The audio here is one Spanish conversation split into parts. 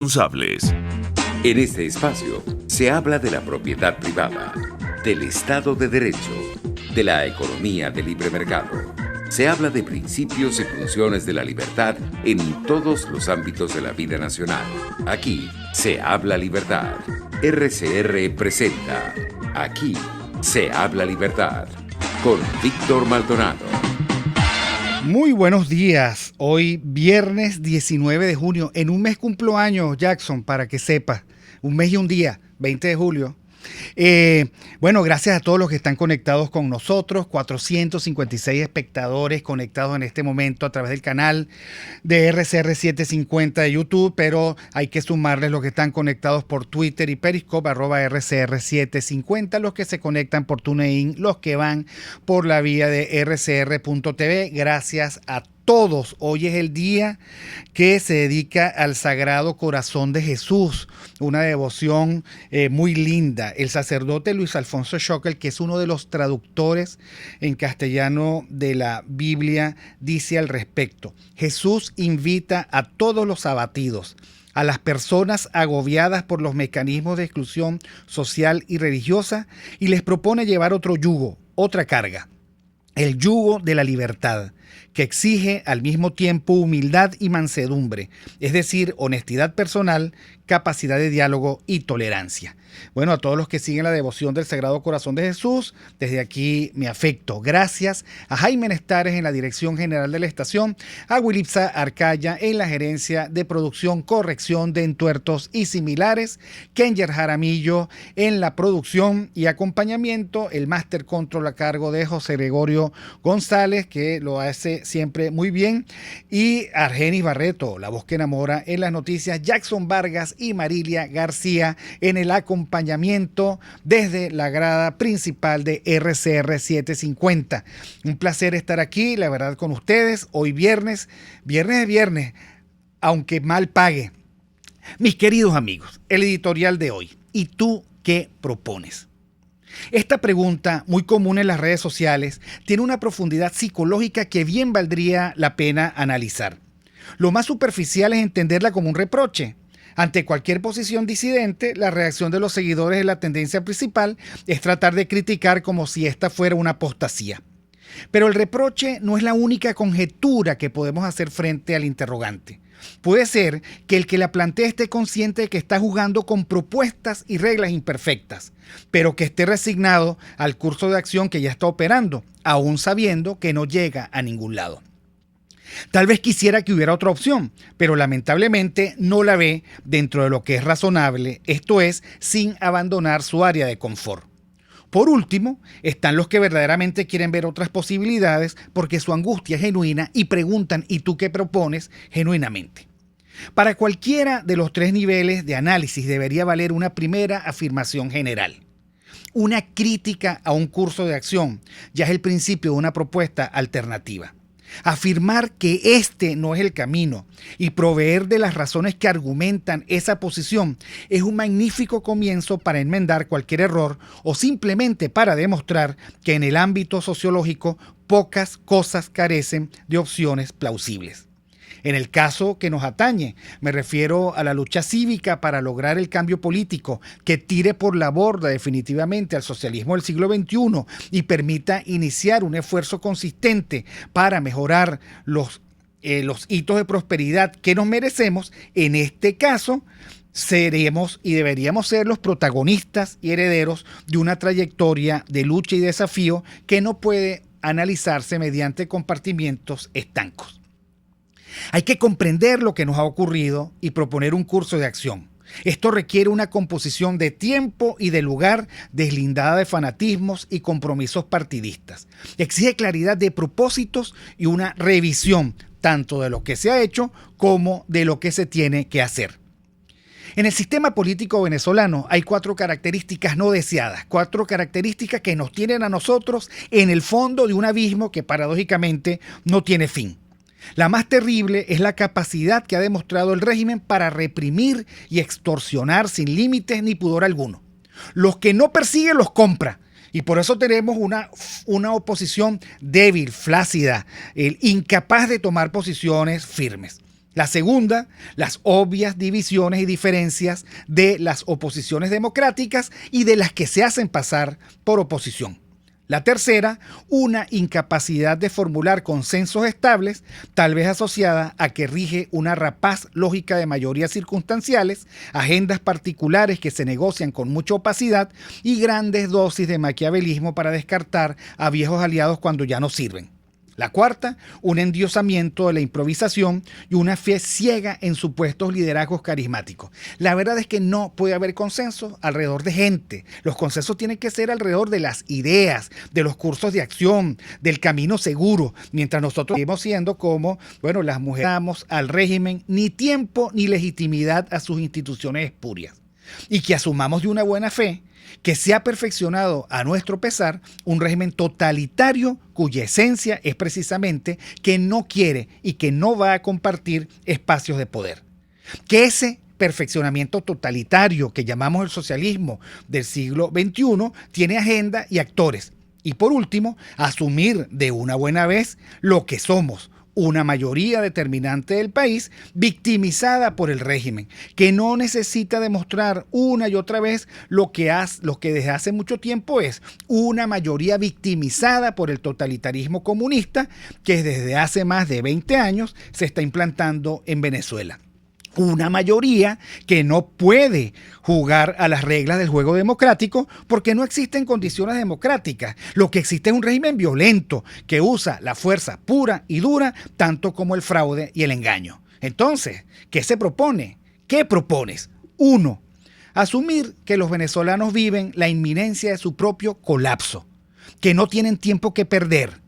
responsables. En este espacio se habla de la propiedad privada, del Estado de Derecho, de la economía de libre mercado. Se habla de principios y funciones de la libertad en todos los ámbitos de la vida nacional. Aquí se habla libertad. RCR presenta Aquí se habla libertad con Víctor Maldonado. Muy buenos días. Hoy viernes 19 de junio. En un mes cumplo años, Jackson, para que sepas. Un mes y un día, 20 de julio. Bueno, gracias a todos los que están conectados con nosotros, 456 espectadores conectados en este momento a través del canal de RCR 750 de YouTube, pero hay que sumarles los que están conectados por Twitter y Periscope, @RCR 750, los que se conectan por TuneIn, los que van por la vía de rcr.tv. Gracias a todos. Hoy es el día que se dedica al Sagrado Corazón de Jesús, una devoción muy linda. El sacerdote Luis Alfonso Schockel, que es uno de los traductores en castellano de la Biblia, dice al respecto: Jesús invita a todos los abatidos, a las personas agobiadas por los mecanismos de exclusión social y religiosa, y les propone llevar otro yugo, otra carga, el yugo de la libertad, que exige al mismo tiempo humildad y mansedumbre, es decir, honestidad personal, capacidad de diálogo y tolerancia. Bueno, a todos los que siguen la devoción del Sagrado Corazón de Jesús, desde aquí mi afecto. Gracias a Jaime Nestares en la dirección general de la estación, a Wilipsa Arcaya en la gerencia de producción, corrección de entuertos y similares, Kenyer Jaramillo en la producción y acompañamiento, el Master Control a cargo de José Gregorio González, que lo hace siempre muy bien, y Argenis Barreto, la voz que enamora en las noticias, Jackson Vargas y Marilia García en el acompañamiento desde la grada principal de RCR 750. Un placer estar aquí, la verdad, con ustedes. Hoy viernes de viernes, aunque mal pague. Mis queridos amigos, el editorial de hoy. ¿Y tú qué propones? Esta pregunta, muy común en las redes sociales, tiene una profundidad psicológica que bien valdría la pena analizar. Lo más superficial es entenderla como un reproche. Ante cualquier posición disidente, la reacción de los seguidores de la tendencia principal es tratar de criticar como si esta fuera una apostasía. Pero el reproche no es la única conjetura que podemos hacer frente al interrogante. Puede ser que el que la plantea esté consciente de que está jugando con propuestas y reglas imperfectas, pero que esté resignado al curso de acción que ya está operando, aún sabiendo que no llega a ningún lado. Tal vez quisiera que hubiera otra opción, pero lamentablemente no la ve dentro de lo que es razonable, esto es, sin abandonar su área de confort. Por último, están los que verdaderamente quieren ver otras posibilidades porque su angustia es genuina y preguntan ¿y tú qué propones? Genuinamente. Para cualquiera de los tres niveles de análisis debería valer una primera afirmación general. Una crítica a un curso de acción ya es el principio de una propuesta alternativa. Afirmar que este no es el camino y proveer de las razones que argumentan esa posición es un magnífico comienzo para enmendar cualquier error o simplemente para demostrar que en el ámbito sociológico pocas cosas carecen de opciones plausibles. En el caso que nos atañe, me refiero a la lucha cívica para lograr el cambio político que tire por la borda definitivamente al socialismo del siglo XXI y permita iniciar un esfuerzo consistente para mejorar los hitos de prosperidad que nos merecemos. En este caso, seremos y deberíamos ser los protagonistas y herederos de una trayectoria de lucha y desafío que no puede analizarse mediante compartimientos estancos. Hay que comprender lo que nos ha ocurrido y proponer un curso de acción. Esto requiere una composición de tiempo y de lugar deslindada de fanatismos y compromisos partidistas. Exige claridad de propósitos y una revisión tanto de lo que se ha hecho como de lo que se tiene que hacer. En el sistema político venezolano hay 4 características no deseadas, 4 características que nos tienen a nosotros en el fondo de un abismo que paradójicamente no tiene fin. La más terrible es la capacidad que ha demostrado el régimen para reprimir y extorsionar sin límites ni pudor alguno. Los que no persigue los compra. Y por eso tenemos una oposición débil, flácida, incapaz de tomar posiciones firmes. La segunda, las obvias divisiones y diferencias de las oposiciones democráticas y de las que se hacen pasar por oposición. La tercera, una incapacidad de formular consensos estables, tal vez asociada a que rige una rapaz lógica de mayorías circunstanciales, agendas particulares que se negocian con mucha opacidad y grandes dosis de maquiavelismo para descartar a viejos aliados cuando ya no sirven. La cuarta, un endiosamiento de la improvisación y una fe ciega en supuestos liderazgos carismáticos. La verdad es que no puede haber consenso alrededor de gente. Los consensos tienen que ser alrededor de las ideas, de los cursos de acción, del camino seguro, mientras nosotros seguimos siendo como, bueno, las mujeres damos al régimen ni tiempo ni legitimidad a sus instituciones espurias. Y que asumamos de una buena fe que se ha perfeccionado a nuestro pesar un régimen totalitario cuya esencia es precisamente que no quiere y que no va a compartir espacios de poder. Que ese perfeccionamiento totalitario que llamamos el socialismo del siglo XXI tiene agenda y actores. Y por último, asumir de una buena vez lo que somos, una mayoría determinante del país victimizada por el régimen, que no necesita demostrar una y otra vez lo que desde hace mucho tiempo es una mayoría victimizada por el totalitarismo comunista que desde hace más de 20 años se está implantando en Venezuela. Una mayoría que no puede jugar a las reglas del juego democrático porque no existen condiciones democráticas. Lo que existe es un régimen violento que usa la fuerza pura y dura tanto como el fraude y el engaño. Entonces, ¿qué se propone? ¿Qué propones? 1. Asumir que los venezolanos viven la inminencia de su propio colapso, que no tienen tiempo que perder.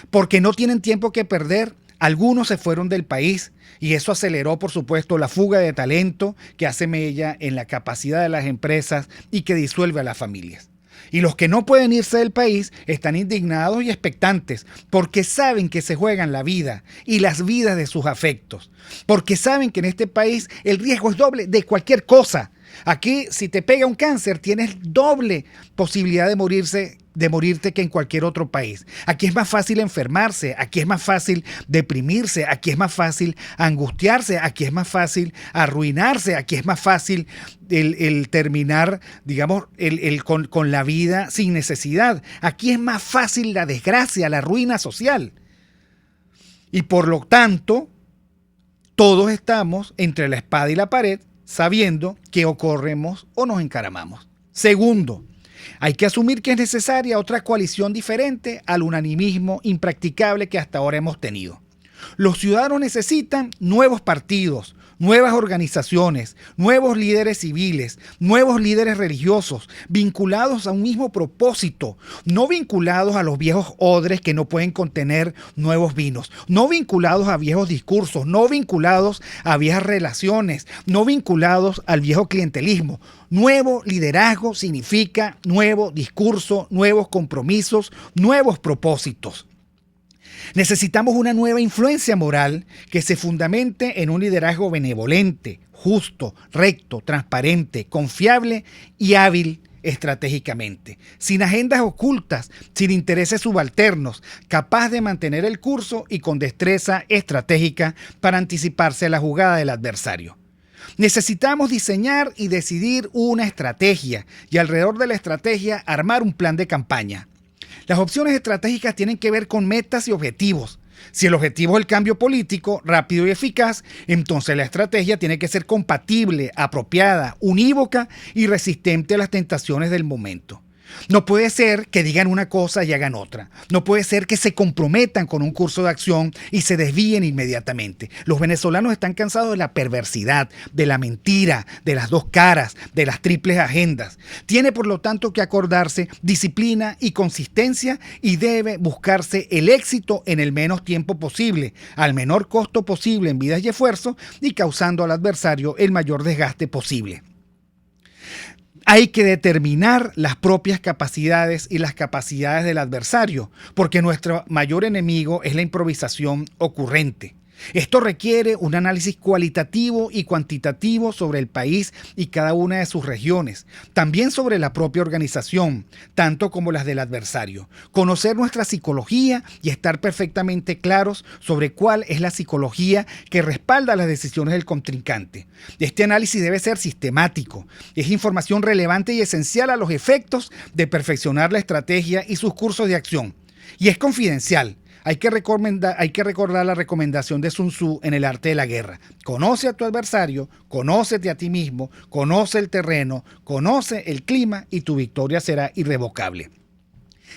Porque no tienen tiempo que perder, algunos se fueron del país y eso aceleró, por supuesto, la fuga de talento que hace mella en la capacidad de las empresas y que disuelve a las familias. Y los que no pueden irse del país están indignados y expectantes porque saben que se juegan la vida y las vidas de sus afectos. Porque saben que en este país el riesgo es doble de cualquier cosa. Aquí, si te pega un cáncer, tienes doble posibilidad de morirte que en cualquier otro país. Aquí es más fácil enfermarse, aquí es más fácil deprimirse, aquí es más fácil angustiarse, aquí es más fácil arruinarse, aquí es más fácil el terminar, digamos, con la vida sin necesidad. Aquí es más fácil la desgracia, la ruina social. Y por lo tanto, todos estamos entre la espada y la pared, sabiendo que o corremos o nos encaramamos. Segundo, hay que asumir que es necesaria otra coalición diferente al unanimismo impracticable que hasta ahora hemos tenido. Los ciudadanos necesitan nuevos partidos, nuevas organizaciones, nuevos líderes civiles, nuevos líderes religiosos, vinculados a un mismo propósito, no vinculados a los viejos odres que no pueden contener nuevos vinos, no vinculados a viejos discursos, no vinculados a viejas relaciones, no vinculados al viejo clientelismo. Nuevo liderazgo significa nuevo discurso, nuevos compromisos, nuevos propósitos. Necesitamos una nueva influencia moral que se fundamente en un liderazgo benevolente, justo, recto, transparente, confiable y hábil estratégicamente, sin agendas ocultas, sin intereses subalternos, capaz de mantener el curso y con destreza estratégica para anticiparse a la jugada del adversario. Necesitamos diseñar y decidir una estrategia y alrededor de la estrategia armar un plan de campaña. Las opciones estratégicas tienen que ver con metas y objetivos. Si el objetivo es el cambio político rápido y eficaz, entonces la estrategia tiene que ser compatible, apropiada, unívoca y resistente a las tentaciones del momento. No puede ser que digan una cosa y hagan otra. No puede ser que se comprometan con un curso de acción y se desvíen inmediatamente. Los venezolanos están cansados de la perversidad, de la mentira, de las dos caras, de las triples agendas. Tiene por lo tanto que acordarse disciplina y consistencia y debe buscarse el éxito en el menos tiempo posible, al menor costo posible en vidas y esfuerzos y causando al adversario el mayor desgaste posible. Hay que determinar las propias capacidades y las capacidades del adversario, porque nuestro mayor enemigo es la improvisación ocurrente. Esto requiere un análisis cualitativo y cuantitativo sobre el país y cada una de sus regiones, también sobre la propia organización, tanto como las del adversario. Conocer nuestra psicología y estar perfectamente claros sobre cuál es la psicología que respalda las decisiones del contrincante. Este análisis debe ser sistemático. Es información relevante y esencial a los efectos de perfeccionar la estrategia y sus cursos de acción. Y es confidencial. Hay que recordar la recomendación de Sun Tzu en El arte de la guerra. Conoce a tu adversario, conócete a ti mismo, conoce el terreno, conoce el clima y tu victoria será irrevocable.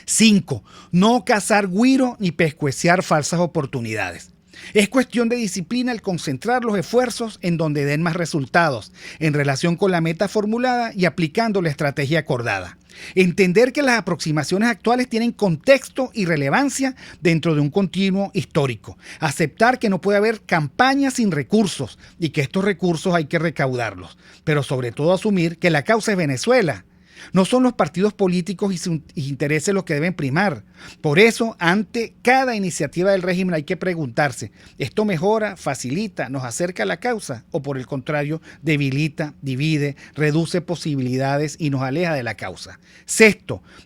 5. No cazar güiro ni pescueciar falsas oportunidades. Es cuestión de disciplina el concentrar los esfuerzos en donde den más resultados, en relación con la meta formulada y aplicando la estrategia acordada. Entender que las aproximaciones actuales tienen contexto y relevancia dentro de un continuo histórico. Aceptar que no puede haber campaña sin recursos y que estos recursos hay que recaudarlos. Pero sobre todo asumir que la causa es Venezuela. No son los partidos políticos y sus intereses los que deben primar. Por eso, ante cada iniciativa del régimen hay que preguntarse, ¿esto mejora, facilita, nos acerca a la causa? ¿O por el contrario, debilita, divide, reduce posibilidades y nos aleja de la causa? 6.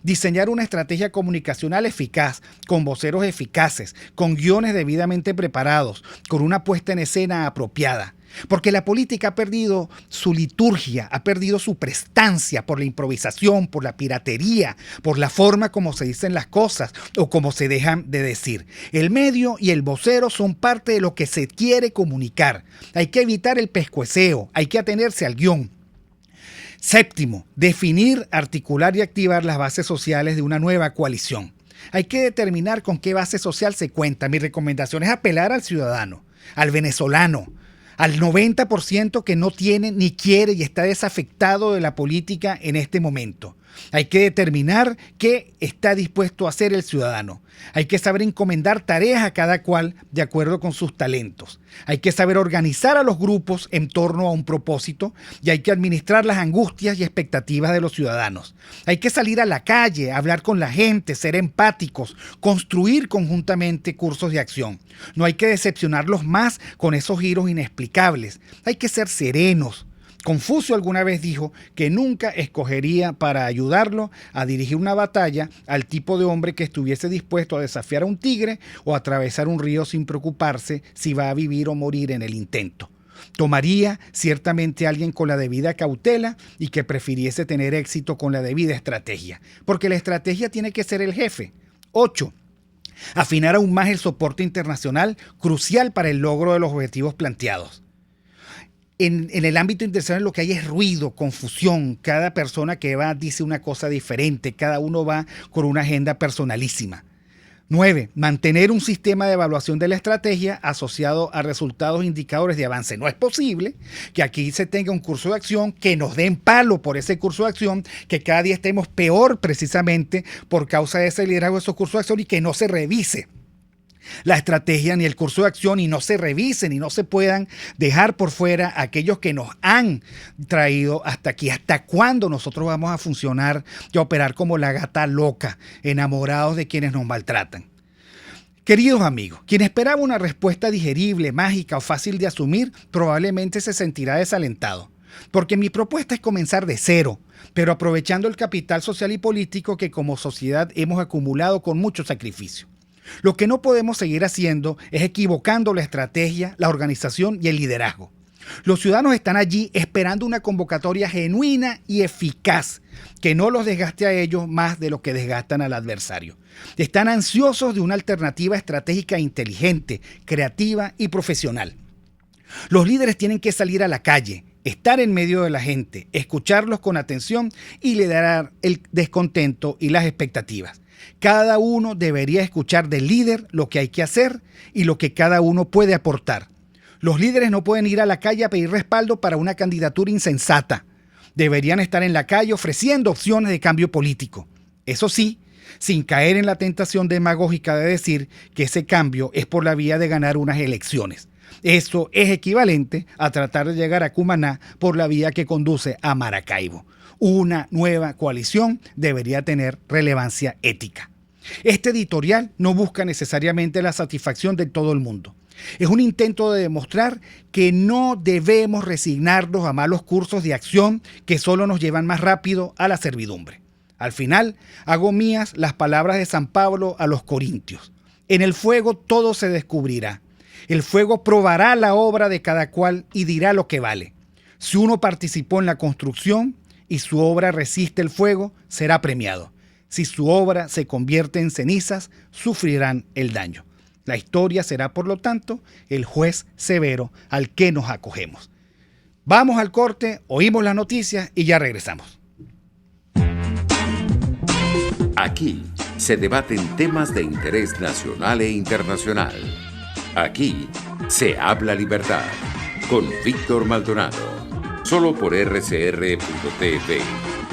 Diseñar una estrategia comunicacional eficaz, con voceros eficaces, con guiones debidamente preparados, con una puesta en escena apropiada. Porque la política ha perdido su liturgia, ha perdido su prestancia por la improvisación, por la piratería, por la forma como se dicen las cosas o como se dejan de decir. El medio y el vocero son parte de lo que se quiere comunicar. Hay que evitar el pescueceo, hay que atenerse al guión. 7. Definir, articular y activar las bases sociales de una nueva coalición. Hay que determinar con qué base social se cuenta. Mi recomendación es apelar al ciudadano, al venezolano, al 90% que no tiene ni quiere y está desafectado de la política en este momento. Hay que determinar qué está dispuesto a hacer el ciudadano. Hay que saber encomendar tareas a cada cual de acuerdo con sus talentos. Hay que saber organizar a los grupos en torno a un propósito y hay que administrar las angustias y expectativas de los ciudadanos. Hay que salir a la calle, hablar con la gente, ser empáticos, construir conjuntamente cursos de acción. No hay que decepcionarlos más con esos giros inexplicables. Hay que ser serenos. Confucio alguna vez dijo que nunca escogería para ayudarlo a dirigir una batalla al tipo de hombre que estuviese dispuesto a desafiar a un tigre o a atravesar un río sin preocuparse si va a vivir o morir en el intento. Tomaría ciertamente a alguien con la debida cautela y que prefiriese tener éxito con la debida estrategia, porque la estrategia tiene que ser el jefe. 8. Afinar aún más el soporte internacional, crucial para el logro de los objetivos planteados. En el ámbito internacional lo que hay es ruido, confusión. Cada persona que va dice una cosa diferente. Cada uno va con una agenda personalísima. 9. Mantener un sistema de evaluación de la estrategia asociado a resultados e indicadores de avance. No es posible que aquí se tenga un curso de acción, que nos den palo por ese curso de acción, que cada día estemos peor precisamente por causa de ese liderazgo de esos cursos de acción y que no se revise la estrategia ni el curso de acción y no se revisen y no se puedan dejar por fuera aquellos que nos han traído hasta aquí. ¿Hasta cuándo nosotros vamos a funcionar y a operar como la gata loca, enamorados de quienes nos maltratan? Queridos amigos, quien esperaba una respuesta digerible, mágica o fácil de asumir, probablemente se sentirá desalentado. Porque mi propuesta es comenzar de cero, pero aprovechando el capital social y político que como sociedad hemos acumulado con mucho sacrificio. Lo que no podemos seguir haciendo es equivocando la estrategia, la organización y el liderazgo. Los ciudadanos están allí esperando una convocatoria genuina y eficaz que no los desgaste a ellos más de lo que desgastan al adversario. Están ansiosos de una alternativa estratégica inteligente, creativa y profesional. Los líderes tienen que salir a la calle, estar en medio de la gente, escucharlos con atención y liderar el descontento y las expectativas. Cada uno debería escuchar del líder lo que hay que hacer y lo que cada uno puede aportar. Los líderes no pueden ir a la calle a pedir respaldo para una candidatura insensata. Deberían estar en la calle ofreciendo opciones de cambio político. Eso sí, sin caer en la tentación demagógica de decir que ese cambio es por la vía de ganar unas elecciones. Eso es equivalente a tratar de llegar a Cumaná por la vía que conduce a Maracaibo. Una nueva coalición debería tener relevancia ética. Este editorial no busca necesariamente la satisfacción de todo el mundo. Es un intento de demostrar que no debemos resignarnos a malos cursos de acción que solo nos llevan más rápido a la servidumbre. Al final, hago mías las palabras de San Pablo a los Corintios. En el fuego todo se descubrirá. El fuego probará la obra de cada cual y dirá lo que vale. Si uno participó en la construcción y su obra resiste el fuego, será premiado. Si su obra se convierte en cenizas, sufrirán el daño. La historia será, por lo tanto, el juez severo al que nos acogemos. Vamos al corte, oímos las noticias y ya regresamos. Aquí se debaten temas de interés nacional e internacional. Aquí se habla libertad con Víctor Maldonado. Solo por RCR.tv,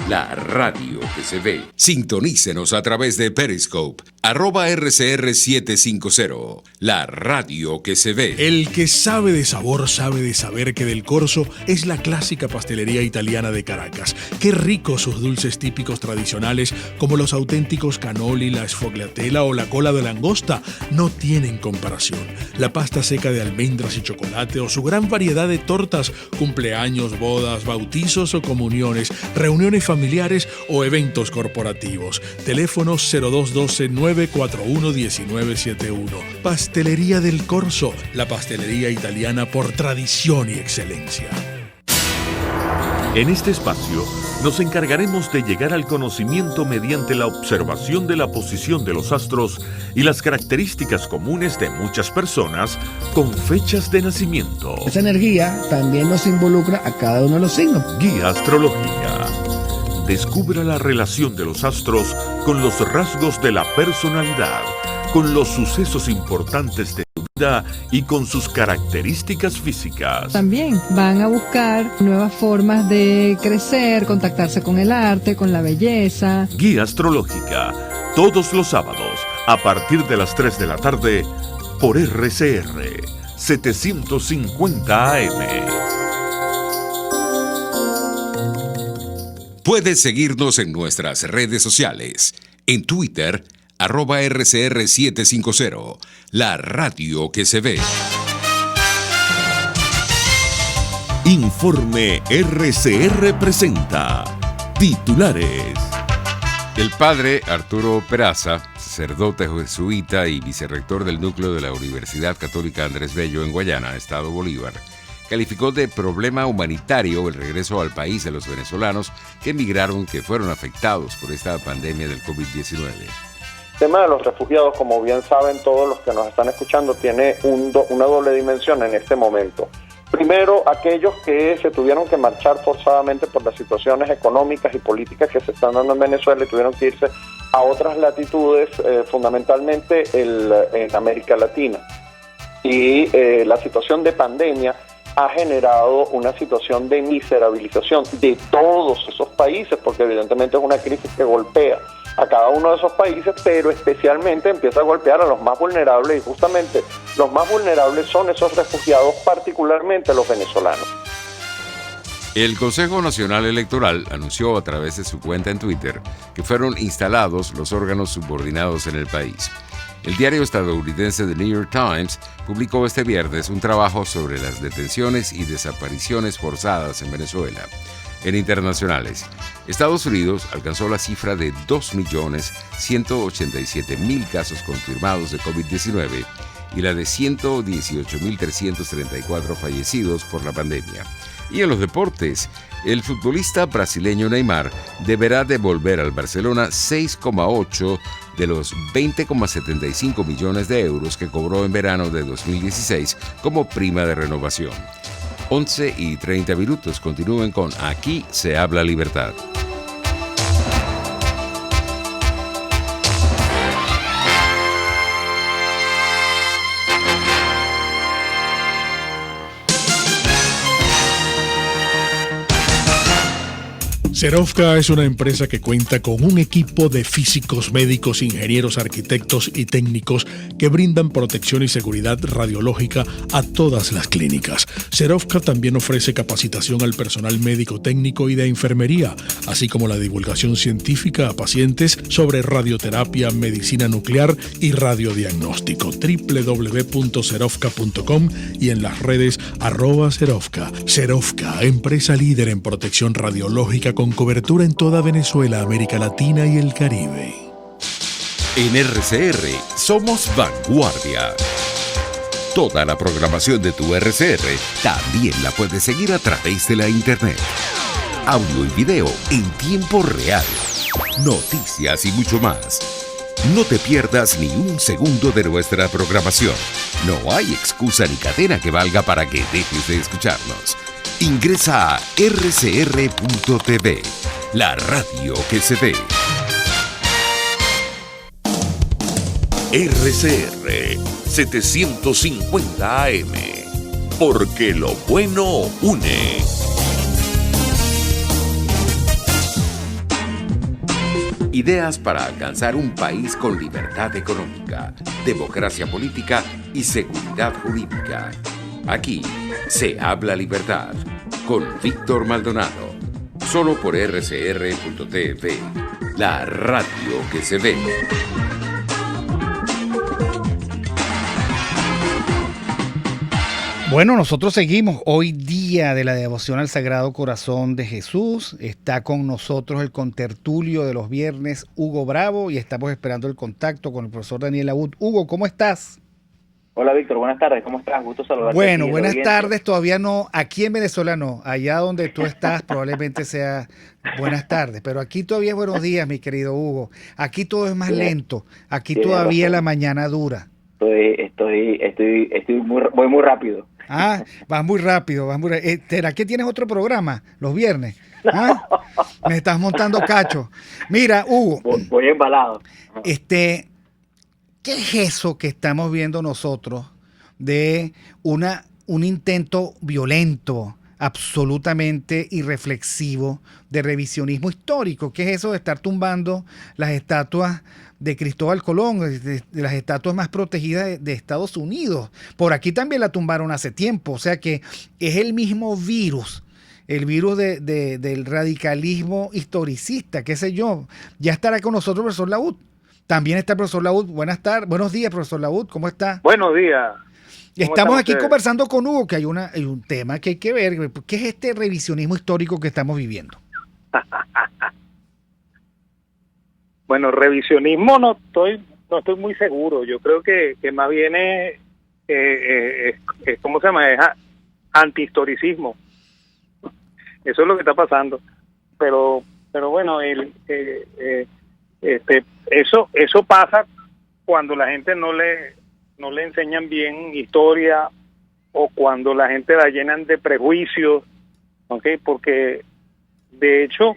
la radio que se ve. Sintonícenos a través de Periscope, @RCR750, la radio que se ve. El que sabe de sabor sabe de saber que Del Corso es la clásica pastelería italiana de Caracas. Qué ricos sus dulces típicos tradicionales, como los auténticos cannoli, la sfogliatella o la cola de langosta, no tienen comparación. La pasta seca de almendras y chocolate o su gran variedad de tortas, cumpleaños, bodas, bautizos o comuniones, reuniones familiares o eventos corporativos. Teléfono 0212-941-1971. Pastelería Del Corso, la pastelería italiana por tradición y excelencia. En este espacio nos encargaremos de llegar al conocimiento mediante la observación de la posición de los astros y las características comunes de muchas personas con fechas de nacimiento. Esa energía también nos involucra a cada uno de los signos. Guía astrológica. Descubra la relación de los astros con los rasgos de la personalidad, con los sucesos importantes de tu vida y con sus características físicas. También van a buscar nuevas formas de crecer, contactarse con el arte, con la belleza. Guía astrológica, todos los sábados, a partir de las 3 de la tarde, por RCR 750 AM. Puedes seguirnos en nuestras redes sociales. En Twitter, @RCR750, la radio que se ve. Informe RCR presenta titulares. El padre Arturo Peraza, sacerdote jesuita y vicerrector del núcleo de la Universidad Católica Andrés Bello en Guayana, Estado Bolívar, calificó de problema humanitario el regreso al país de los venezolanos que emigraron, que fueron afectados por esta pandemia del COVID-19. El tema de los refugiados, como bien saben todos los que nos están escuchando, tiene una doble dimensión en este momento. Primero, aquellos que se tuvieron que marchar forzadamente por las situaciones económicas y políticas que se están dando en Venezuela y tuvieron que irse a otras latitudes, fundamentalmente en América Latina. Y la situación de pandemia ha generado una situación de miserabilización de todos esos países, porque evidentemente es una crisis que golpea a cada uno de esos países, pero especialmente empieza a golpear a los más vulnerables, y justamente los más vulnerables son esos refugiados, particularmente los venezolanos. El Consejo Nacional Electoral anunció a través de su cuenta en Twitter que fueron instalados los órganos subordinados en el país. El diario estadounidense The New York Times publicó este viernes un trabajo sobre las detenciones y desapariciones forzadas en Venezuela. En internacionales, Estados Unidos alcanzó la cifra de 2.187.000 casos confirmados de COVID-19 y la de 118.334 fallecidos por la pandemia. Y en los deportes, el futbolista brasileño Neymar deberá devolver al Barcelona 6,8 de los 20,75 millones de euros que cobró en verano de 2016 como prima de renovación. 11:30. Continúen con Aquí se habla libertad. Serovka es una empresa que cuenta con un equipo de físicos, médicos, ingenieros, arquitectos y técnicos que brindan protección y seguridad radiológica a todas las clínicas. Serovka también ofrece capacitación al personal médico, técnico y de enfermería, así como la divulgación científica a pacientes sobre radioterapia, medicina nuclear y radiodiagnóstico. www.serovka.com y en las redes @Serovka. Serovka, empresa líder en protección radiológica con cobertura en toda Venezuela, América Latina y el Caribe. En RCR somos vanguardia. Toda la programación de tu RCR también la puedes seguir a través de la internet. Audio y video en tiempo real. Noticias y mucho más. No te pierdas ni un segundo de nuestra programación. No hay excusa ni cadena que valga para que dejes de escucharnos. Ingresa a rcr.tv, la radio que se ve. RCR 750 AM, porque lo bueno une. Ideas para alcanzar un país con libertad económica, democracia política y seguridad jurídica. Aquí se habla libertad con Víctor Maldonado. Solo por rcr.tv, la radio que se ve. Bueno, nosotros seguimos hoy día de la devoción al Sagrado Corazón de Jesús. Está con nosotros el contertulio de los viernes, Hugo Bravo, y estamos esperando el contacto con el profesor Daniel Abud. Hugo, ¿cómo estás? Hola Víctor, buenas tardes, ¿cómo estás? Gusto saludarte. Bueno, buenas tardes, todavía no, aquí en Venezuela no, allá donde tú estás probablemente sea buenas tardes, pero aquí todavía es buenos días, mi querido Hugo. Aquí todo es más lento, aquí todavía la mañana dura. Voy muy rápido. Ah, vas muy rápido, ¿Será que tienes otro programa los viernes? ¿Ah? Me estás montando cacho. Mira, Hugo. Voy embalado. ¿Qué es eso que estamos viendo nosotros de un intento violento, absolutamente irreflexivo de revisionismo histórico? ¿Qué es eso de estar tumbando las estatuas de Cristóbal Colón, de las estatuas más protegidas de Estados Unidos? Por aquí también la tumbaron hace tiempo, o sea que es el mismo virus, el virus del radicalismo historicista, qué sé yo. Ya estará con nosotros el profesor Laúd. También está el profesor Laúd. Buenos días, profesor Laúd, ¿cómo está? Buenos días. Estamos aquí conversando con Hugo, que hay un tema que hay que ver. ¿Qué es este revisionismo histórico que estamos viviendo? Bueno, revisionismo no estoy muy seguro. Yo creo que más bien es ¿cómo se llama? Es antihistoricismo. Eso es lo que está pasando. Pero bueno, eso pasa cuando la gente no le enseñan bien historia, o cuando la gente la llenan de prejuicios, ¿okay? Porque de hecho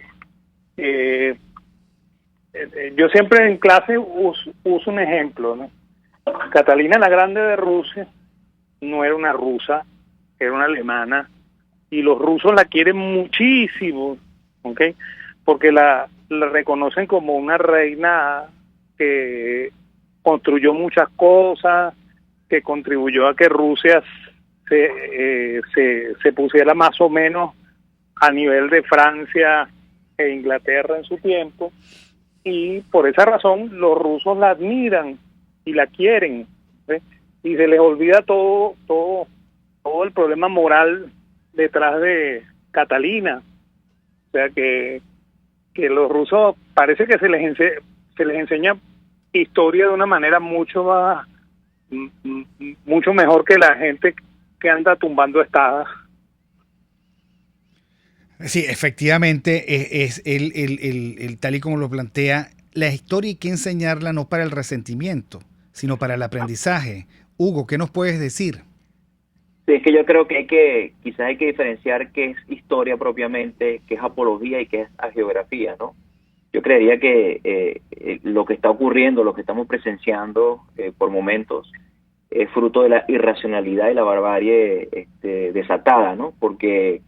yo siempre en clase uso un ejemplo, ¿no? Catalina la Grande de Rusia no era una rusa, era una alemana, y los rusos la quieren muchísimo, ¿okay? Porque la reconocen como una reina que construyó muchas cosas, que contribuyó a que Rusia se pusiera más o menos a nivel de Francia e Inglaterra en su tiempo, y por esa razón los rusos la admiran y la quieren, ¿sí? Y se les olvida todo el problema moral detrás de Catalina. O sea que los rusos parece que se les enseña historia de una manera mucho mejor que la gente que anda tumbando estadas. Sí, efectivamente, es el tal y como lo plantea, la historia hay que enseñarla no para el resentimiento, sino para el aprendizaje. Hugo, ¿qué nos puedes decir? Sí, es que yo creo que quizás hay que diferenciar qué es historia propiamente, qué es apología y qué es hagiografía, ¿no? Yo creería que lo que está ocurriendo, lo que estamos presenciando por momentos, es fruto de la irracionalidad y la barbarie desatada, ¿no? Porque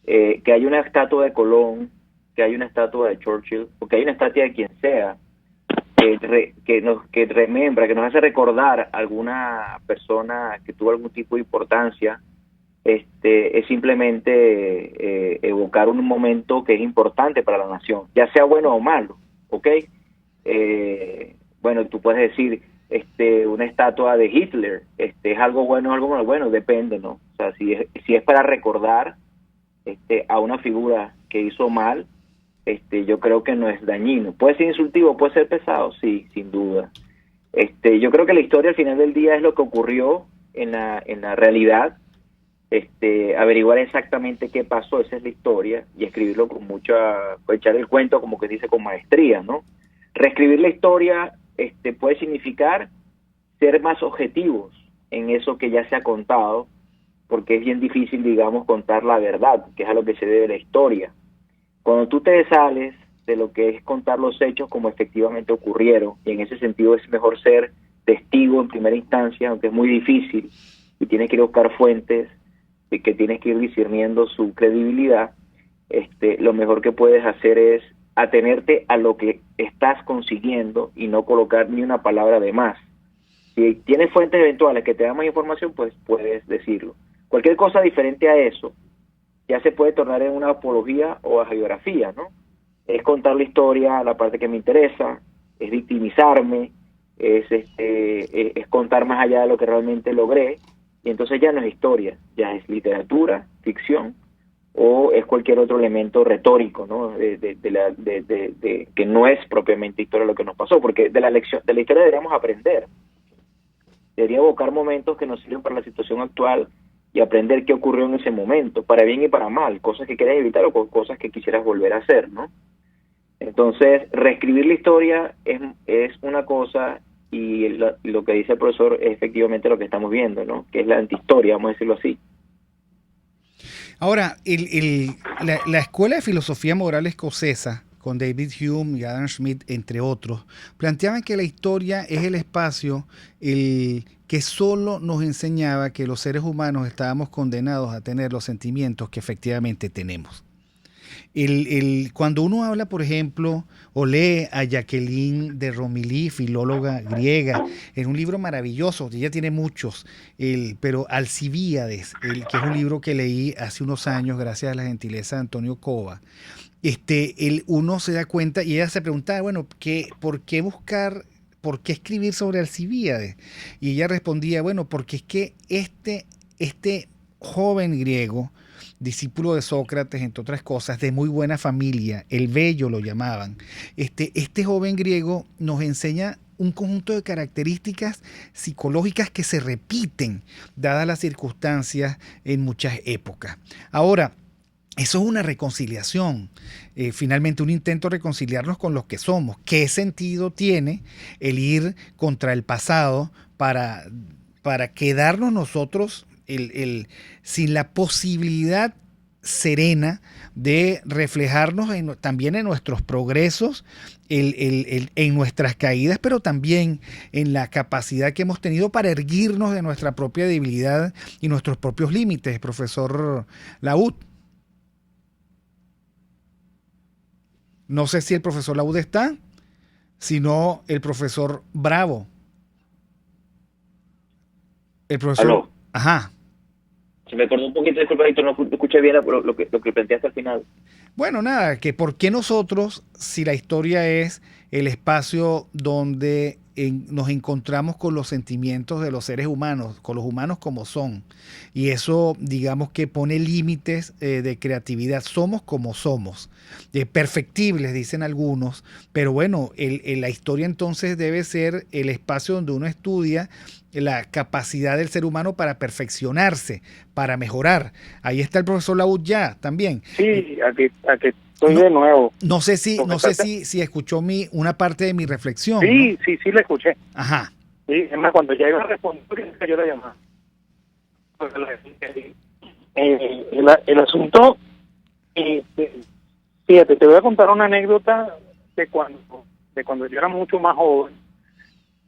que hay una estatua de Colón que hay una estatua de Churchill, o que hay una estatua de quien sea, que nos hace recordar alguna persona que tuvo algún tipo de importancia, es simplemente evocar un momento que es importante para la nación, ya sea bueno o malo, ¿ok? Bueno, tú puedes decir, una estatua de Hitler, ¿es algo bueno o algo malo? Bueno, depende, ¿no? O sea, si es para recordar a una figura que hizo mal, yo creo que no es dañino. ¿Puede ser insultivo, puede ser pesado? Sí, sin duda. Yo creo que la historia al final del día es lo que ocurrió en la realidad. Averiguar exactamente qué pasó, esa es la historia, y escribirlo con echar el cuento como que dice con maestría, ¿no? Reescribir la historia puede significar ser más objetivos en eso que ya se ha contado, porque es bien difícil, digamos, contar la verdad, que es a lo que se debe la historia. Cuando tú te sales de lo que es contar los hechos como efectivamente ocurrieron, y en ese sentido es mejor ser testigo en primera instancia, aunque es muy difícil, y tienes que ir a buscar fuentes, y que tienes que ir discerniendo su credibilidad, lo mejor que puedes hacer es atenerte a lo que estás consiguiendo y no colocar ni una palabra de más. Si tienes fuentes eventuales que te dan más información, pues puedes decirlo. Cualquier cosa diferente a eso ya se puede tornar en una apología o hagiografía, ¿no? Es contar la historia, la parte que me interesa, es victimizarme, es contar más allá de lo que realmente logré, y entonces ya no es historia, ya es literatura, ficción, o es cualquier otro elemento retórico, ¿no? Que no es propiamente historia lo que nos pasó, porque de la historia deberíamos aprender, debería evocar momentos que nos sirven para la situación actual y aprender qué ocurrió en ese momento, para bien y para mal, cosas que quieras evitar o cosas que quisieras volver a hacer, ¿no? Entonces, reescribir la historia es una cosa, y lo que dice el profesor es efectivamente lo que estamos viendo, ¿no? Que es la antihistoria, vamos a decirlo así. Ahora, la Escuela de Filosofía Moral Escocesa, con David Hume y Adam Smith, entre otros, planteaban que la historia es el espacio que solo nos enseñaba que los seres humanos estábamos condenados a tener los sentimientos que efectivamente tenemos. Cuando uno habla, por ejemplo, o lee a Jacqueline de Romilly, filóloga griega, en un libro maravilloso, ella tiene muchos, pero Alcibíades, que es un libro que leí hace unos años gracias a la gentileza de Antonio Cova, uno se da cuenta, y ella se preguntaba, bueno, ¿por qué escribir sobre Alcibíades? Y ella respondía, bueno, porque es que este joven griego, discípulo de Sócrates, entre otras cosas, de muy buena familia, el Bello lo llamaban, este joven griego nos enseña un conjunto de características psicológicas que se repiten, dadas las circunstancias en muchas épocas. Ahora, eso es una reconciliación, finalmente un intento de reconciliarnos con los que somos. ¿Qué sentido tiene el ir contra el pasado para quedarnos nosotros sin la posibilidad serena de reflejarnos también en nuestros progresos, en nuestras caídas, pero también en la capacidad que hemos tenido para erguirnos de nuestra propia debilidad y nuestros propios límites, profesor Laúd? No sé si el profesor Laúd está, sino el profesor Bravo. El profesor... ¿Aló? Ajá. Se me acordó un poquito, disculpa, Víctor, no escuché bien lo que planteaste al final. Bueno, nada, que por qué nosotros, si la historia es el espacio donde nos encontramos con los sentimientos de los seres humanos, con los humanos como son, y eso, digamos que pone límites de creatividad, somos como somos, perfectibles, dicen algunos, pero bueno, la historia entonces debe ser el espacio donde uno estudia la capacidad del ser humano para perfeccionarse, para mejorar. Ahí está el profesor Laúd ya también. Sí, aquí estoy de nuevo. No sé si escuchó una parte de mi reflexión. Sí, ¿no? sí la escuché. Ajá. Sí, es más, cuando ya iba a responder, yo la llamaba. El asunto, fíjate, te voy a contar una anécdota de cuando yo era mucho más joven.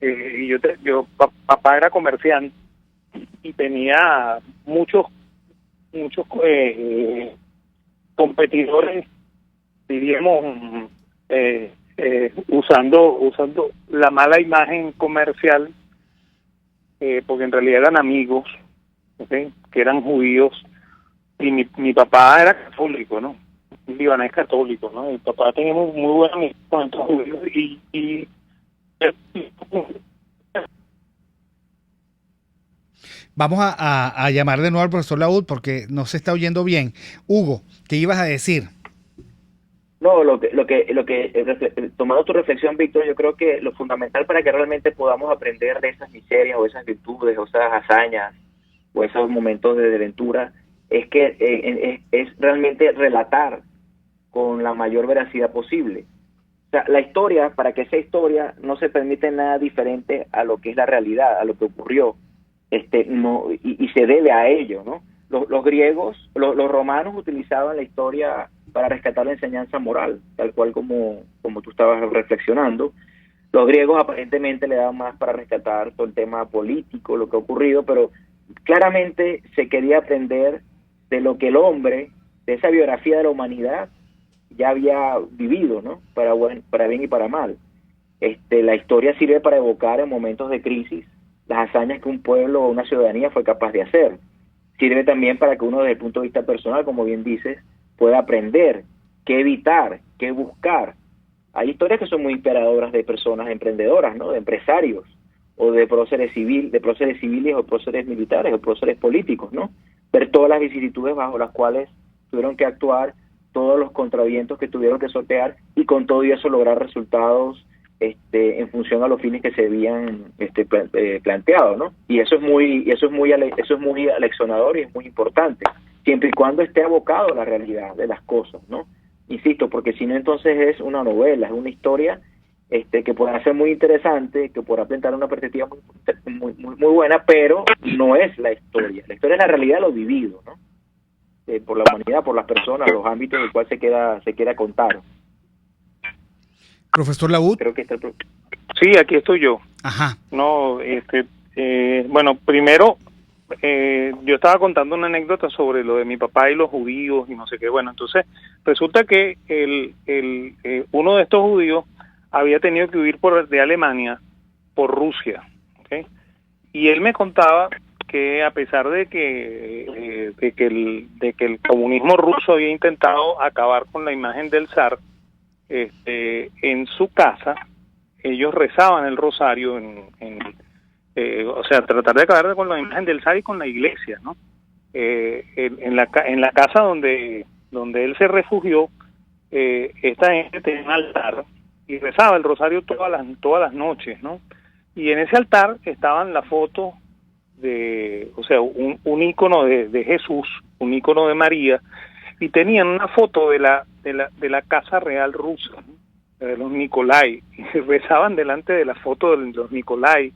Y papá era comerciante y tenía muchos competidores diríamos, usando la mala imagen comercial, porque en realidad eran amigos, ¿okay? Que eran judíos, y mi papá era católico, ¿no? Un libanés católico, ¿no? Mi papá tenía muy buenos amigos con estos judíos, y Vamos a llamar de nuevo al profesor Laúd porque no se está oyendo bien. Hugo, ¿qué ibas a decir? No, tomando tu reflexión, Víctor, yo creo que lo fundamental para que realmente podamos aprender de esas miserias o esas virtudes o esas hazañas o esos momentos de desventura es que es realmente relatar con la mayor veracidad posible. O sea, la historia, para que sea historia, no se permite nada diferente a lo que es la realidad, a lo que ocurrió, y se debe a ello, ¿no? Los griegos, los romanos utilizaban la historia para rescatar la enseñanza moral, tal cual como tú estabas reflexionando. Los griegos aparentemente le daban más para rescatar todo el tema político, lo que ha ocurrido, pero claramente se quería aprender de lo que el hombre, de esa biografía de la humanidad, ya había vivido, ¿no? Para bien y para mal. La historia sirve para evocar en momentos de crisis las hazañas que un pueblo o una ciudadanía fue capaz de hacer. Sirve también para que uno, desde el punto de vista personal, como bien dices, pueda aprender qué evitar, qué buscar. Hay historias que son muy inspiradoras de personas emprendedoras, ¿no? De empresarios, o de próceres civiles o próceres militares o próceres políticos, ¿no? Ver todas las vicisitudes bajo las cuales tuvieron que actuar, todos los contravientos que tuvieron que sortear, y con todo eso lograr resultados en función a los fines que se habían planteado, ¿no? Y eso es muy aleccionador y es muy importante, siempre y cuando esté abocado a la realidad de las cosas, ¿no? Insisto, porque si no, entonces es una novela, es una historia que puede ser muy interesante, que podrá plantear una perspectiva muy buena, pero no es la historia. La historia es la realidad de lo vivido, ¿no? Por la humanidad, por las personas, los ámbitos en los cuales se quiera contar. Profesor Laúd. Creo que sí, aquí estoy yo. Ajá. No, bueno, primero, yo estaba contando una anécdota sobre lo de mi papá y los judíos y no sé qué. Bueno, entonces resulta que uno de estos judíos había tenido que huir de Alemania por Rusia, ¿okay? Y él me contaba que a pesar de que el comunismo ruso había intentado acabar con la imagen del zar, en su casa ellos rezaban el rosario o sea, tratar de acabar con la imagen del zar y con la iglesia, ¿no? En la casa donde él se refugió, esta gente tenía un altar y rezaba el rosario todas las noches, ¿no? Y en ese altar estaban la foto o sea, un ícono de Jesús, un ícono de María, y tenían una foto de la casa real rusa, ¿no? De los Nicolai, y rezaban delante de la foto de los Nicolai,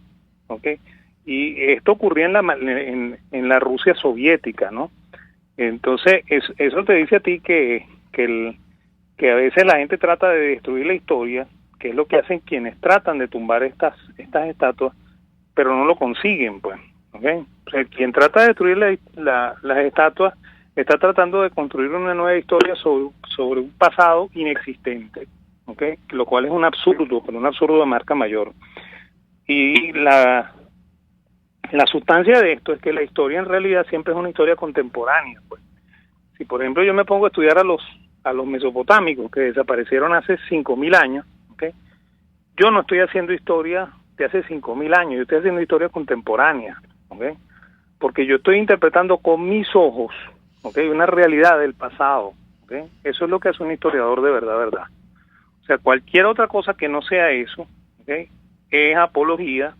¿okay? Y esto ocurría en la Rusia soviética, ¿no? Entonces, eso te dice a ti que a veces la gente trata de destruir la historia, que es lo que hacen quienes tratan de tumbar estas estatuas, pero no lo consiguen, pues, ¿okay? O sea, quien trata de destruir las estatuas está tratando de construir una nueva historia sobre un pasado inexistente, ¿okay? Lo cual es un absurdo, pero un absurdo de marca mayor. Y la sustancia de esto es que la historia en realidad siempre es una historia contemporánea, pues. Si por ejemplo yo me pongo a estudiar a los mesopotámicos que desaparecieron hace 5.000 años, ¿okay? Yo no estoy haciendo historia de hace 5.000 años, yo estoy haciendo historia contemporánea, ¿okay? Porque yo estoy interpretando con mis ojos, ¿okay? Una realidad del pasado, ¿okay? Eso es lo que hace un historiador de verdad. O sea, cualquier otra cosa que no sea eso, ¿okay? Es apología,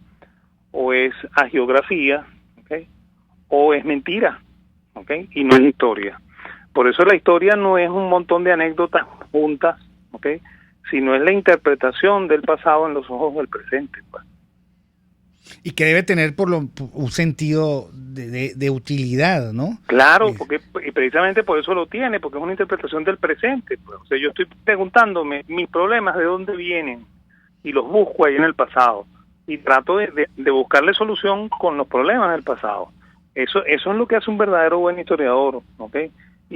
o es hagiografía, ¿okay? O es mentira, ¿okay? Y no es historia. Por eso la historia no es un montón de anécdotas juntas, ¿okay? Sino es la interpretación del pasado en los ojos del presente, pues. Y que debe tener un sentido de utilidad, ¿no? Claro, porque y precisamente por eso lo tiene, porque es una interpretación del presente, pues. O sea, yo estoy preguntándome mis problemas de dónde vienen y los busco ahí en el pasado y trato de buscarle solución con los problemas del pasado. Eso es lo que hace un verdadero buen historiador, ¿ok?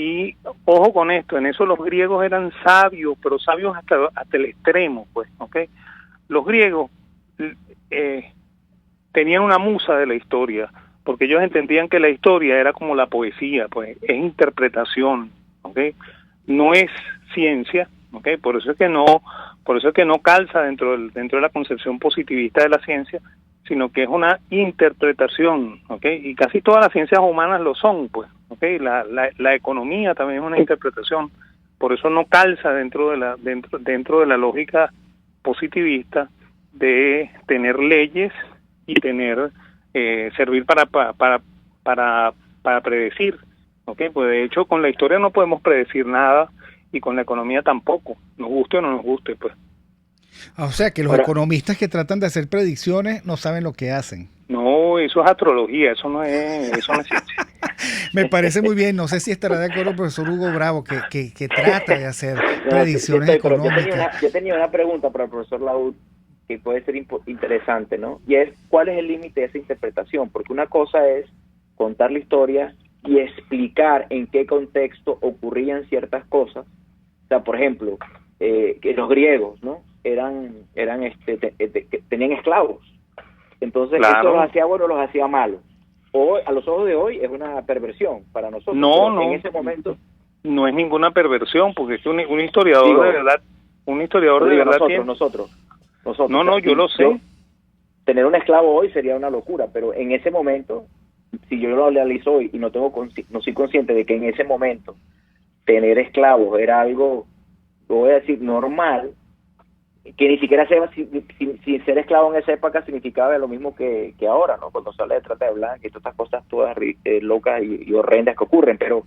Y ojo con esto, en eso los griegos eran sabios, pero sabios hasta el extremo, pues, ¿ok? Los griegos tenían una musa de la historia, porque ellos entendían que la historia era como la poesía, pues, es interpretación, ¿ok? No es ciencia, ¿ok? Por eso es que no calza dentro de la concepción positivista de la ciencia, sino que es una interpretación, ¿ok? Y casi todas las ciencias humanas lo son, pues, ¿ok? La economía también es una interpretación, por eso no calza dentro de la lógica positivista de tener leyes y tener servir para predecir, ¿ok? Pues de hecho con la historia no podemos predecir nada y con la economía tampoco, nos guste o no nos guste, pues. O sea, que los economistas que tratan de hacer predicciones no saben lo que hacen. No, eso es astrología, eso no es ciencia. Me parece muy bien, no sé si estará de acuerdo el profesor Hugo Bravo, que trata de hacer predicciones económicas. Yo tenía una pregunta para el profesor Laúd que puede ser interesante, ¿no? Y es, ¿cuál es el límite de esa interpretación? Porque una cosa es contar la historia y explicar en qué contexto ocurrían ciertas cosas. O sea, por ejemplo, que los griegos, ¿no? Tenían esclavos. Entonces, claro. ¿Esto los hacía buenos o los hacía malos? Hoy, a los ojos de hoy, es una perversión para nosotros. No. En ese momento no es ninguna perversión, porque es un historiador de verdad, nosotros. No, yo lo sé. Tener un esclavo hoy sería una locura, pero en ese momento, si yo lo analizo hoy y no soy consciente de que en ese momento tener esclavos era algo, voy a decir, normal, que ni siquiera si ser esclavo en esa época significaba lo mismo que ahora, ¿no? Cuando se habla de trata de blancas y todas estas cosas todas locas y horrendas que ocurren, pero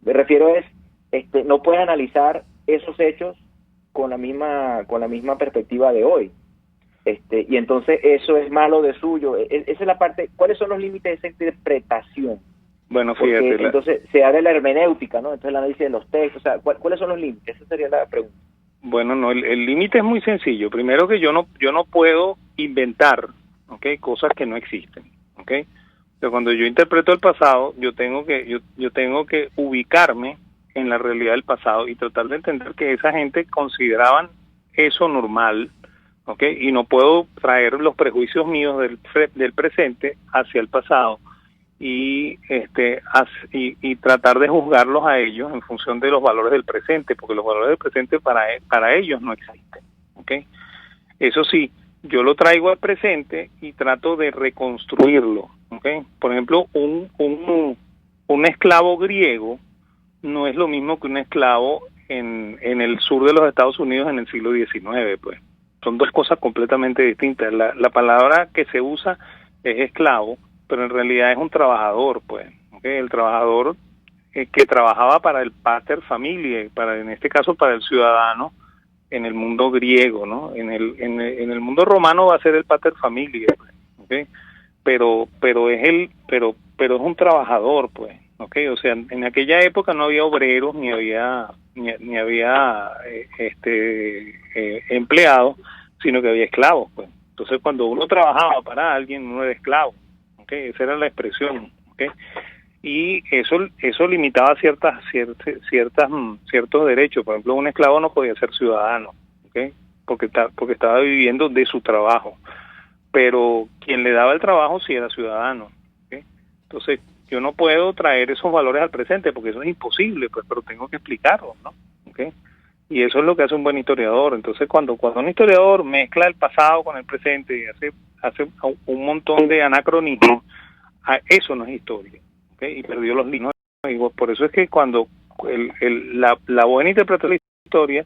me refiero no puedes analizar esos hechos con la misma perspectiva de hoy. Y entonces eso es malo de suyo. Esa es la parte, ¿cuáles son los límites de esa interpretación? Bueno, fíjate. Porque entonces se habla de la hermenéutica, ¿no? Entonces el análisis de los textos, o sea, ¿cuáles son los límites? Esa sería la pregunta. Bueno, no, el límite es muy sencillo. Primero que yo no puedo inventar, ¿okay? Cosas que no existen, ¿okay? Pero cuando yo interpreto el pasado, yo tengo que ubicarme en la realidad del pasado y tratar de entender que esa gente consideraban eso normal, ¿okay? Y no puedo traer los prejuicios míos del presente hacia el pasado y tratar de juzgarlos a ellos en función de los valores del presente, porque los valores del presente para ellos no existen, ¿okay? Eso sí, yo lo traigo al presente y trato de reconstruirlo, ¿okay? Por ejemplo, un esclavo griego no es lo mismo que un esclavo en el sur de los Estados Unidos en el siglo XIX, pues. Son dos cosas completamente distintas. La palabra que se usa es esclavo, pero en realidad es un trabajador, pues, ¿okay? El trabajador que trabajaba para el pater familiae, en este caso para el ciudadano en el mundo griego, ¿no? En el mundo romano va a ser el pater familiae, pues, ¿okay? Pero es un trabajador, pues, ¿okay? O sea, en aquella época no había obreros ni había empleados, sino que había esclavos, pues. Entonces, cuando uno trabajaba para alguien, uno era esclavo, ¿okay? Esa era la expresión, ¿okay? Y eso limitaba ciertos derechos. Por ejemplo, un esclavo no podía ser ciudadano, ¿okay? Porque estaba viviendo de su trabajo, pero quien le daba el trabajo sí era ciudadano, ¿okay? Entonces, yo no puedo traer esos valores al presente porque eso es imposible, pues, pero tengo que explicarlo, ¿no? ¿Okay? Y eso es lo que hace un buen historiador. Entonces, cuando un historiador mezcla el pasado con el presente y hace un montón de anacronismos, eso no es historia, ¿okay? Y perdió los límites. Por eso es que cuando la buena interpretación de la historia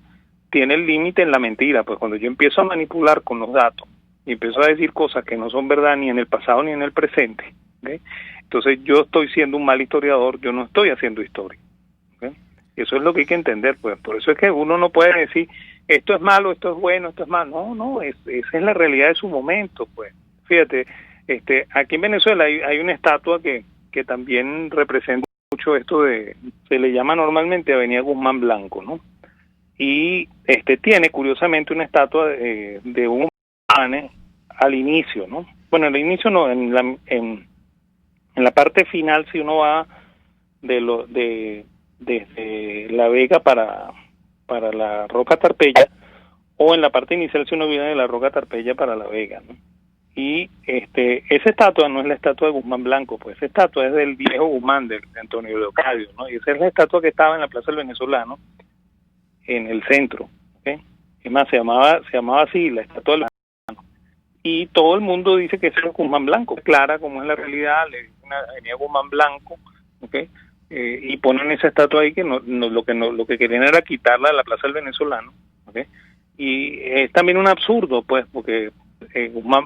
tiene el límite en la mentira, pues cuando yo empiezo a manipular con los datos y empiezo a decir cosas que no son verdad ni en el pasado ni en el presente, ¿okay? Entonces yo estoy siendo un mal historiador, yo no estoy haciendo historia, ¿okay? Eso es lo que hay que entender, pues. Por eso es que uno no puede decir esto es malo, esto es bueno, esto es malo. No, esa es la realidad de su momento, pues. Fíjate, aquí en Venezuela hay una estatua que también representa mucho esto se le llama normalmente Avenida Guzmán Blanco, ¿no? Y tiene curiosamente una estatua de un humano al inicio, ¿no? Bueno, al inicio no, en la parte final, si uno va de desde La Vega para la Roca Tarpeya, o en la parte inicial si uno viene de la Roca Tarpeya para La Vega, ¿no? Y esa estatua no es la estatua de Guzmán Blanco, pues esa estatua es del viejo Guzmán, de Antonio Leocadio, ¿no? Y esa es la estatua que estaba en la Plaza del Venezolano, en el centro, ¿okay? Es más, se llamaba así, la estatua del Venezolano. Y todo el mundo dice que ese es Guzmán Blanco, clara como es la realidad, le dicen Avenida Guzmán Blanco, ¿okay? Y ponen esa estatua ahí que lo que querían era quitarla de la Plaza del Venezolano, ¿okay? Y es también un absurdo, pues, porque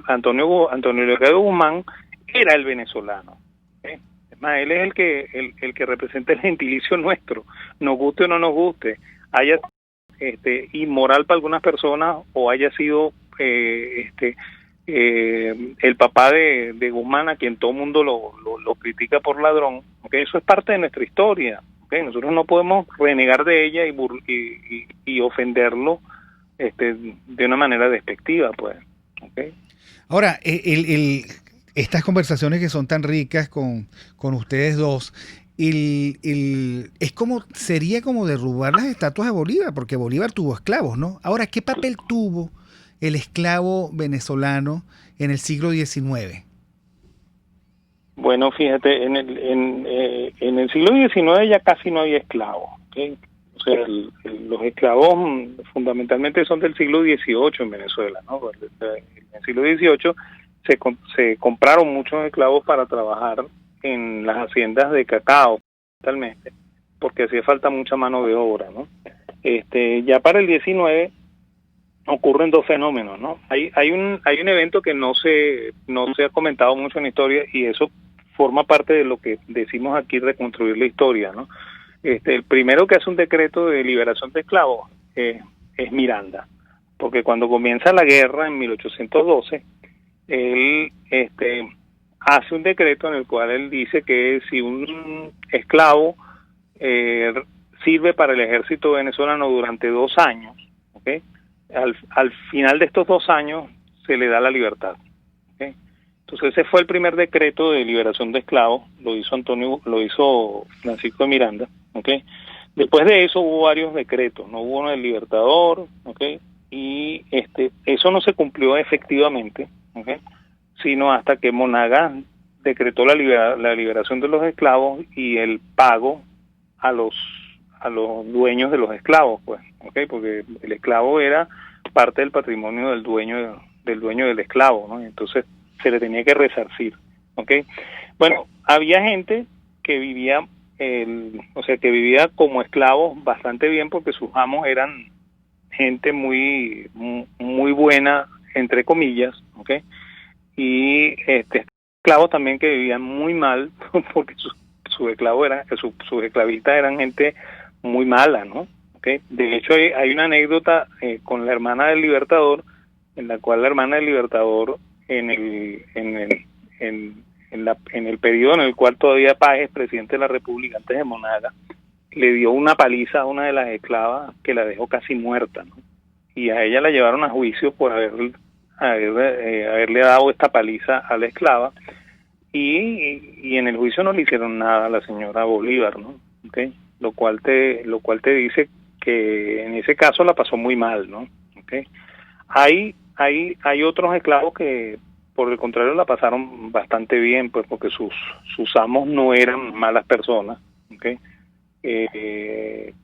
Antonio Leocadio Guzmán era el venezolano, ¿okay? Es más, él es el que representa el gentilicio nuestro, nos guste o no nos guste, haya inmoral para algunas personas o haya sido el papá de Guzmán, a quien todo el mundo lo critica por ladrón, ¿okay? Eso es parte de nuestra historia, ¿okay? Nosotros no podemos renegar de ella y ofenderlo de una manera despectiva, pues, ¿okay? Ahora, estas conversaciones que son tan ricas con ustedes dos, sería como derrubar las estatuas de Bolívar, porque Bolívar tuvo esclavos, ¿no? Ahora, ¿qué papel tuvo el esclavo venezolano en el siglo XIX? Bueno, fíjate, en el siglo XIX ya casi no había esclavos, ¿okay? O sea, los esclavos fundamentalmente son del siglo XVIII en Venezuela, ¿no? En el siglo XVIII se compraron muchos esclavos para trabajar en las haciendas de cacao, totalmente, porque hacía falta mucha mano de obra, ¿no? Ya para el XIX ocurren dos fenómenos, ¿no? Hay un evento que no se ha comentado mucho en la historia, y eso forma parte de lo que decimos aquí, reconstruir la historia, ¿no? El primero que hace un decreto de liberación de esclavos es Miranda, porque cuando comienza la guerra en 1812, él hace un decreto en el cual él dice que si un esclavo sirve para el ejército venezolano durante 2 años, ¿okay? Al final de estos 2 años se le da la libertad, ¿okay? Entonces ese fue el primer decreto de liberación de esclavos, lo hizo Francisco de Miranda, ¿okay? Después de eso hubo varios decretos, no hubo uno del Libertador, ¿okay? Y eso no se cumplió efectivamente, ¿okay? Sino hasta que Monagas decretó la liberación de los esclavos y el pago a los dueños de los esclavos, pues, ¿okay? Porque el esclavo era parte del patrimonio del dueño del esclavo, ¿no? Entonces se le tenía que resarcir, ¿okay? Bueno, había gente que vivía como esclavos bastante bien, porque sus amos eran gente muy buena, entre comillas, ¿okay? Y esclavos también que vivían muy mal, porque sus esclavistas eran gente muy mala, ¿no? ¿Okay? De hecho hay una anécdota con la hermana del Libertador, en la cual la hermana del Libertador en el periodo en el cual todavía Páez, presidente de la República antes de Monagas, le dio una paliza a una de las esclavas que la dejó casi muerta, ¿no? Y a ella la llevaron a juicio por haberle dado esta paliza a la esclava, y en el juicio no le hicieron nada a la señora Bolívar, ¿no? ¿Okay? Lo cual te dice que en ese caso la pasó muy mal, ¿no? ¿Okay? Hay otros esclavos que por el contrario la pasaron bastante bien, pues, porque sus amos no eran malas personas, ¿okay?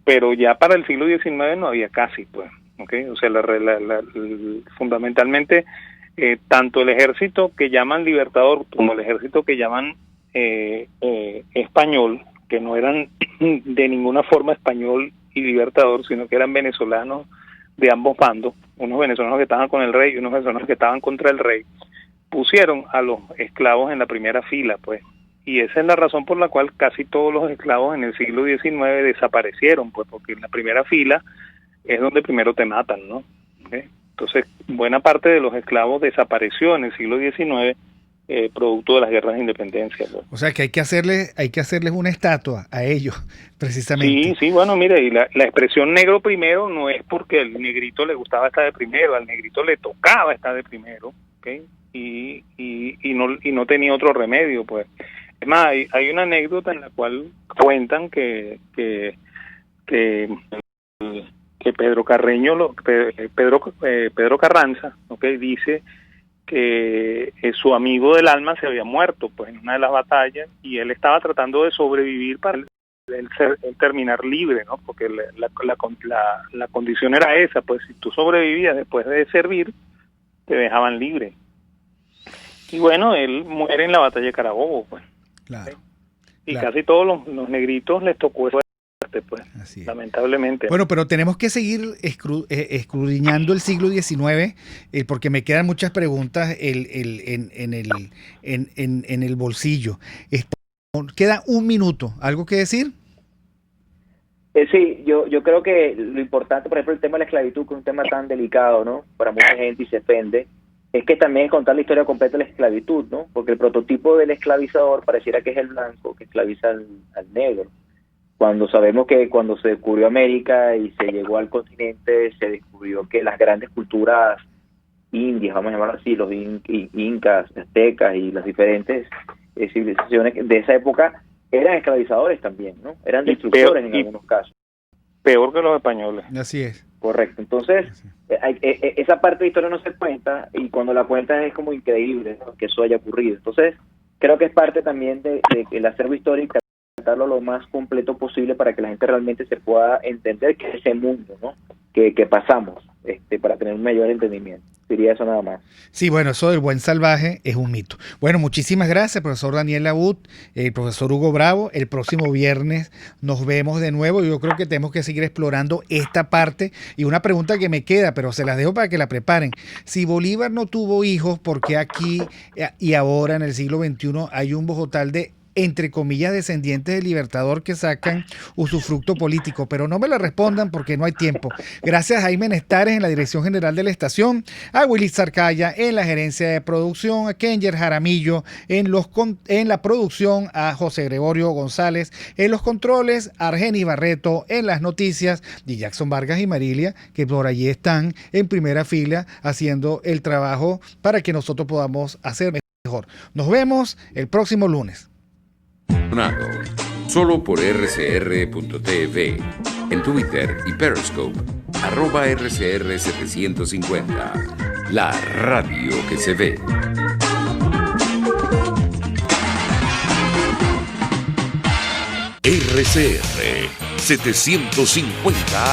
Pero ya para el siglo XIX no había casi, pues, ¿okay? O sea, fundamentalmente tanto el ejército que llaman Libertador como el ejército que llaman español, que no eran de ninguna forma español y Libertador, sino que eran venezolanos de ambos bandos, unos venezolanos que estaban con el rey y unos venezolanos que estaban contra el rey, pusieron a los esclavos en la primera fila, pues, y esa es la razón por la cual casi todos los esclavos en el siglo XIX desaparecieron, pues, porque en la primera fila es donde primero te matan, ¿no? ¿Okay? Entonces, buena parte de los esclavos desapareció en el siglo XIX, producto de las guerras de independencia, pues. O sea que hay que hacerles una estatua a ellos, precisamente. Sí, bueno, mire, y la expresión negro primero no es porque al negrito le gustaba estar de primero, al negrito le tocaba estar de primero, ¿okay? Y no tenía otro remedio, pues. Es más, hay una anécdota en la cual cuentan que Pedro Carreño, Pedro Carranza, ¿okay?, dice que su amigo del alma se había muerto pues en una de las batallas y él estaba tratando de sobrevivir para él terminar libre, ¿no? Porque la condición era esa, pues si tú sobrevivías después de servir, te dejaban libre. Y bueno, él muere en la batalla de Carabobo, pues. Claro. Y claro. Casi todos los negritos les tocó eso, pues, Así es. lamentablemente. Bueno, pero tenemos que seguir escudriñando el siglo XIX, porque me quedan muchas preguntas en el bolsillo. Queda un minuto. ¿Algo que decir? Sí, yo creo que lo importante, por ejemplo, el tema de la esclavitud, que es un tema tan delicado, ¿no?, para mucha gente y se ofende, es que también es contar la historia completa de la esclavitud, ¿no? Porque el prototipo del esclavizador pareciera que es el blanco que esclaviza al negro. Cuando sabemos que cuando se descubrió América y se llegó al continente, se descubrió que las grandes culturas indias, vamos a llamarlo así, los incas, aztecas y las diferentes civilizaciones de esa época eran esclavizadores también, ¿no? Eran destructores en algunos casos. Peor que los españoles. Así es. Correcto. Entonces, esa parte de historia no se cuenta y cuando la cuentas es como increíble, ¿no?, que eso haya ocurrido. Entonces, creo que es parte también de el acervo histórico, tratarlo lo más completo posible para que la gente realmente se pueda entender que es ese mundo, ¿no?, que pasamos, para tener un mayor entendimiento. Diría eso nada más. Sí, bueno, eso del buen salvaje es un mito. Bueno, muchísimas gracias, profesor Daniel Labud, profesor Hugo Bravo. El próximo viernes nos vemos de nuevo. Yo creo que tenemos que seguir explorando esta parte. Y una pregunta que me queda, pero se las dejo para que la preparen. Si Bolívar no tuvo hijos, ¿por qué aquí y ahora en el siglo XXI hay un bojotal de, entre comillas, descendientes del Libertador que sacan usufructo político? Pero no me la respondan porque no hay tiempo. Gracias a Jaime Nestares en la dirección general de la estación, a Willy Zarcaya en la gerencia de producción, a Kenger Jaramillo en la producción, a José Gregorio González en los controles, a Argenis Barreto en las noticias, y Jackson Vargas y Marilia, que por allí están en primera fila haciendo el trabajo para que nosotros podamos hacer mejor. Nos vemos el próximo lunes. Solo por rcr.tv, en Twitter y Periscope, @RCR750, la radio que se ve. RCR 750